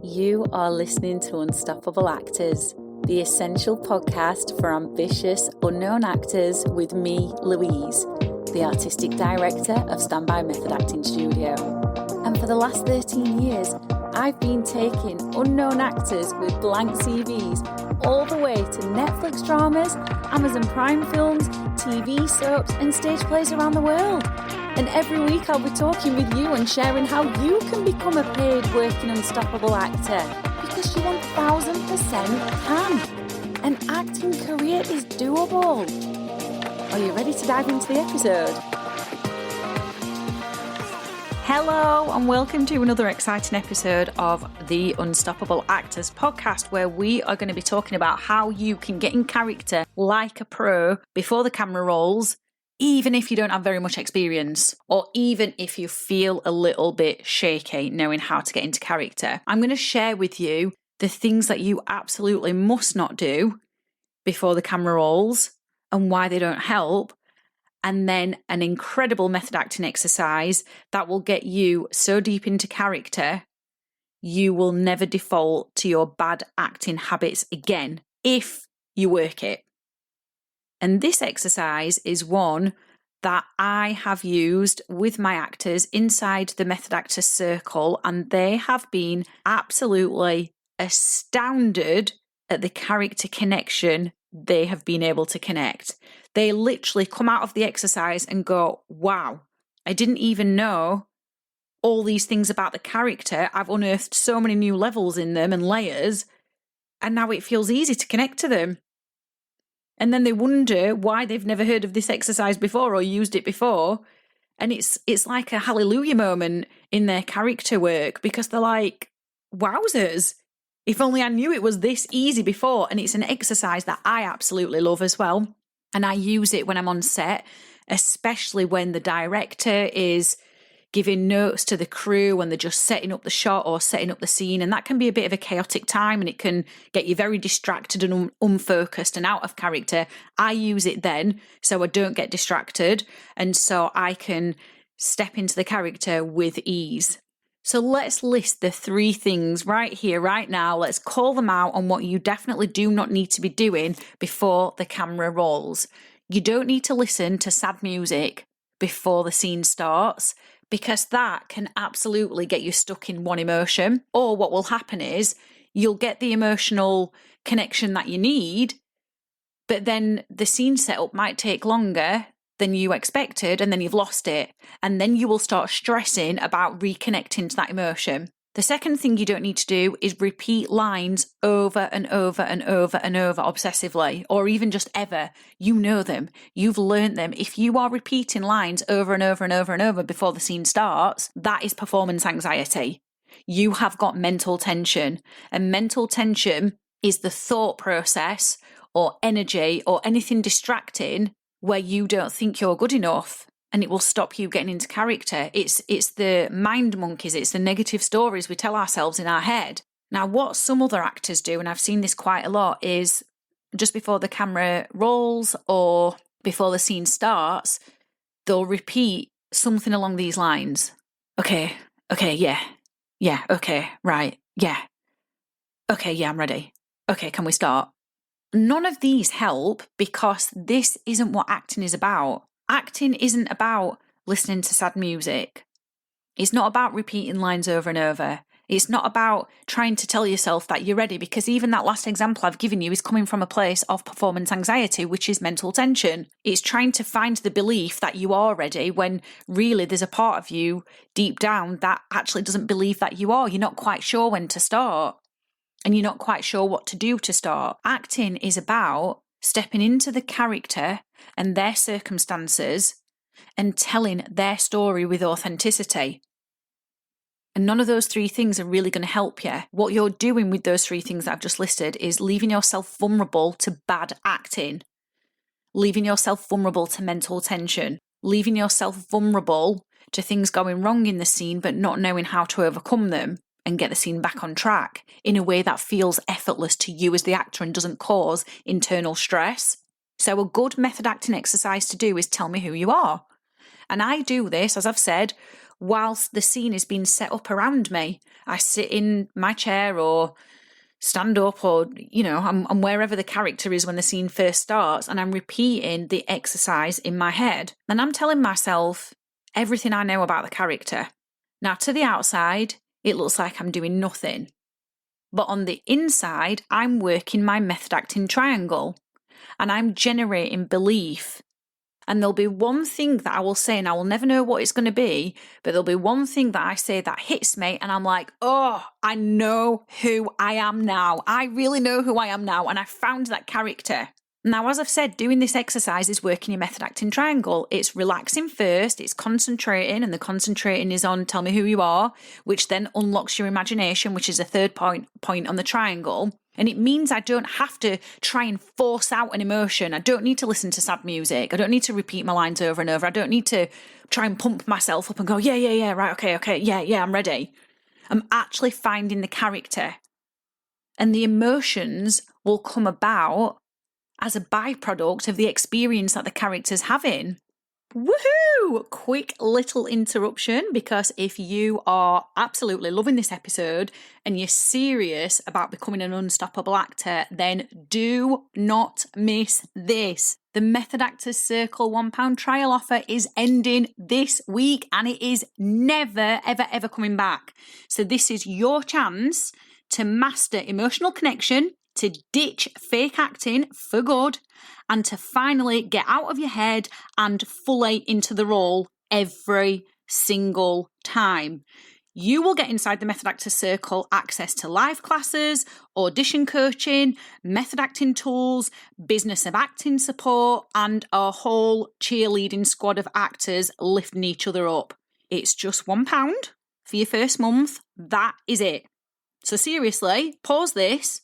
You are listening to Unstoppable Actors, the essential podcast for ambitious, unknown actors with me, Louise, the artistic director of Standby Method Acting Studio. And for the last 13 years, I've been taking unknown actors with blank CVs all the way to Netflix dramas, Amazon Prime films, TV soaps, and stage plays around the world. And every week I'll be talking with you and sharing how you can become a paid working unstoppable actor, because you 1000% can. An acting career is doable. Are you ready to dive into the episode? Hello and welcome to another exciting episode of the Unstoppable Actors podcast, where we are going to be talking about how you can get in character like a pro before the camera rolls, even if you don't have very much experience, or even if you feel a little bit shaky knowing how to get into character. I'm going to share with you the things that you absolutely must not do before the camera rolls and why they don't help, and then an incredible method acting exercise that will get you so deep into character you will never default to your bad acting habits again if you work it. And this exercise is one that I have used with my actors inside the Method Actors Circle, and they have been absolutely astounded at the character connection they have been able to connect. They literally come out of the exercise and go, wow, I didn't even know all these things about the character. I've unearthed so many new levels in them and layers, and now it feels easy to connect to them. And then they wonder why they've never heard of this exercise before or used it before. And it's like a hallelujah moment in their character work, because they're like, wowzers, if only I knew it was this easy before. And it's an exercise that I absolutely love as well. And I use it when I'm on set, especially when the director is giving notes to the crew and they're just setting up the shot or setting up the scene. And that can be a bit of a chaotic time, and it can get you very distracted and unfocused and out of character. I use it then so I don't get distracted, and so I can step into the character with ease. So let's list the 3 things right here, right now. Let's call them out on what you definitely do not need to be doing before the camera rolls. You don't need to listen to sad music before the scene starts, because that can absolutely get you stuck in one emotion. Or what will happen is you'll get the emotional connection that you need, but then the scene setup might take longer than you expected, and then you've lost it. And then you will start stressing about reconnecting to that emotion. The second thing you don't need to do is repeat lines over and over and over and over obsessively, or even just ever. You know them. You've learnt them. If you are repeating lines over and over and over and over before the scene starts, that is performance anxiety. You have got mental tension, and mental tension is the thought process or energy or anything distracting where you don't think you're good enough. And it will stop you getting into character. It's the mind monkeys, it's the negative stories we tell ourselves in our head. Now, what some other actors do, and I've seen this quite a lot, is just before the camera rolls or before the scene starts, they'll repeat something along these lines. Okay, yeah, okay, right, yeah. Okay, yeah, I'm ready. Okay, can we start? None of these help, because this isn't what acting is about. Acting isn't about listening to sad music. It's not about repeating lines over and over. It's not about trying to tell yourself that you're ready, because even that last example I've given you is coming from a place of performance anxiety, which is mental tension. It's trying to find the belief that you are ready when really there's a part of you deep down that actually doesn't believe that you are. You're not quite sure when to start, and you're not quite sure what to do to start. Acting is about stepping into the character and their circumstances and telling their story with authenticity. And none of those 3 things are really going to help you. What you're doing with those 3 things that I've just listed is leaving yourself vulnerable to bad acting, leaving yourself vulnerable to mental tension, leaving yourself vulnerable to things going wrong in the scene but not knowing how to overcome them and get the scene back on track in a way that feels effortless to you as the actor and doesn't cause internal stress. So a good method acting exercise to do is tell me who you are. And I do this, as I've said, whilst the scene is being set up around me. I sit in my chair or stand up, or, I'm wherever the character is when the scene first starts, and I'm repeating the exercise in my head. And I'm telling myself everything I know about the character. Now, to the outside, it looks like I'm doing nothing. But on the inside, I'm working my method acting triangle, and I'm generating belief. And there'll be one thing that I will say, and I will never know what it's going to be, but there'll be one thing that I say that hits me, and I'm like, oh, I know who I am now. I really know who I am now, and I found that character. Now, as I've said, doing this exercise is working your method acting triangle. It's relaxing first, it's concentrating, and the concentrating is on tell me who you are, which then unlocks your imagination, which is a third point on the triangle. And it means I don't have to try and force out an emotion. I don't need to listen to sad music. I don't need to repeat my lines over and over. I don't need to try and pump myself up and go, yeah, right, okay, yeah, I'm ready. I'm actually finding the character. And the emotions will come about as a byproduct of the experience that the character's having. Woohoo! Quick little interruption, because if you are absolutely loving this episode and you're serious about becoming an unstoppable actor, then do not miss this. The Method Actors Circle £1 trial offer is ending this week, and it is never, ever coming back. So this is your chance to master emotional connection, to ditch fake acting for good, and to finally get out of your head and fully into the role every single time. You will get inside the Method Actors Circle access to live classes, audition coaching, method acting tools, business of acting support, and a whole cheerleading squad of actors lifting each other up. It's just £1 for your first month. That is it. So seriously, pause this,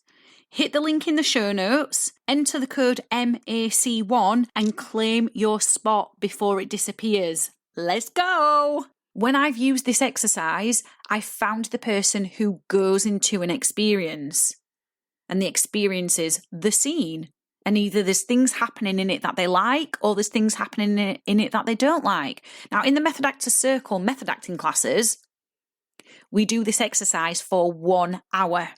hit the link in the show notes, enter the code MAC1 and claim your spot before it disappears. Let's go! When I've used this exercise, I found the person who goes into an experience, and the experience is the scene. And either there's things happening in it that they like, or there's things happening in it that they don't like. Now, in the Method Actors Circle method acting classes, we do this exercise for 1 hour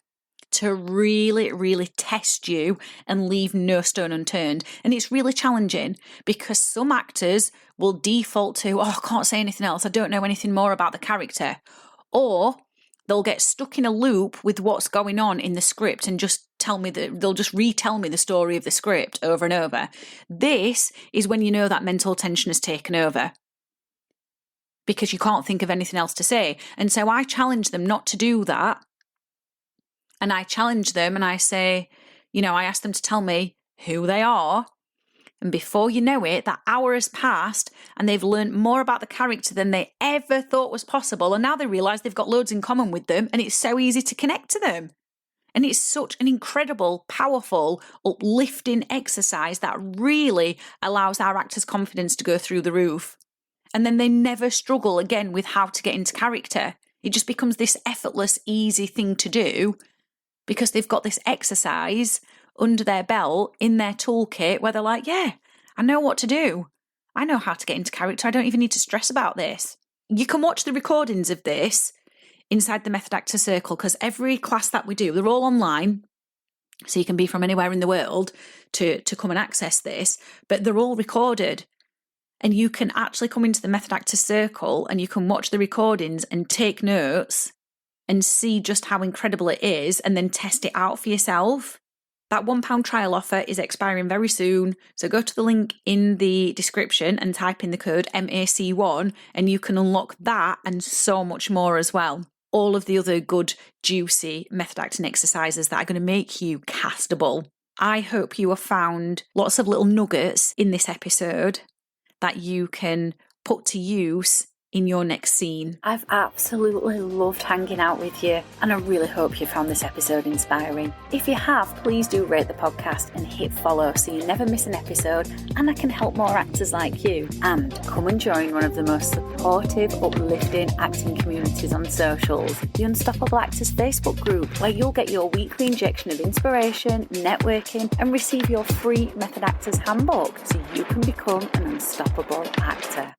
to really test you and leave no stone unturned. And it's really challenging because some actors will default to, I can't say anything else, I don't know anything more about the character. Or they'll get stuck in a loop with what's going on in the script and they'll just retell me the story of the script over and over. This is when you know that mental tension has taken over, because you can't think of anything else to say. And so I challenge them not to do that. And I challenge them and I say, I ask them to tell me who they are. And before you know it, that hour has passed and they've learned more about the character than they ever thought was possible. And now they realise they've got loads in common with them, and it's so easy to connect to them. And it's such an incredible, powerful, uplifting exercise that really allows our actors' confidence to go through the roof. And then they never struggle again with how to get into character. It just becomes this effortless, easy thing to do, because they've got this exercise under their belt in their toolkit where they're like, yeah, I know what to do. I know how to get into character. I don't even need to stress about this. You can watch the recordings of this inside the Method Actors Circle, because every class that we do, they're all online. So you can be from anywhere in the world to come and access this, but they're all recorded. And you can actually come into the Method Actors Circle and you can watch the recordings and take notes and see just how incredible it is, and then test it out for yourself. That £1 trial offer is expiring very soon, so go to the link in the description and type in the code MAC1 and you can unlock that and so much more as well. All of the other good, juicy method acting exercises that are going to make you castable. I hope you have found lots of little nuggets in this episode that you can put to use in your next scene. I've absolutely loved hanging out with you, and I really hope you found this episode inspiring. If you have, please do rate the podcast and hit follow so you never miss an episode, and I can help more actors like you. And come and join one of the most supportive, uplifting acting communities on socials, the Unstoppable Actors Facebook group, where you'll get your weekly injection of inspiration, networking, and receive your free Method Actors handbook so you can become an unstoppable actor.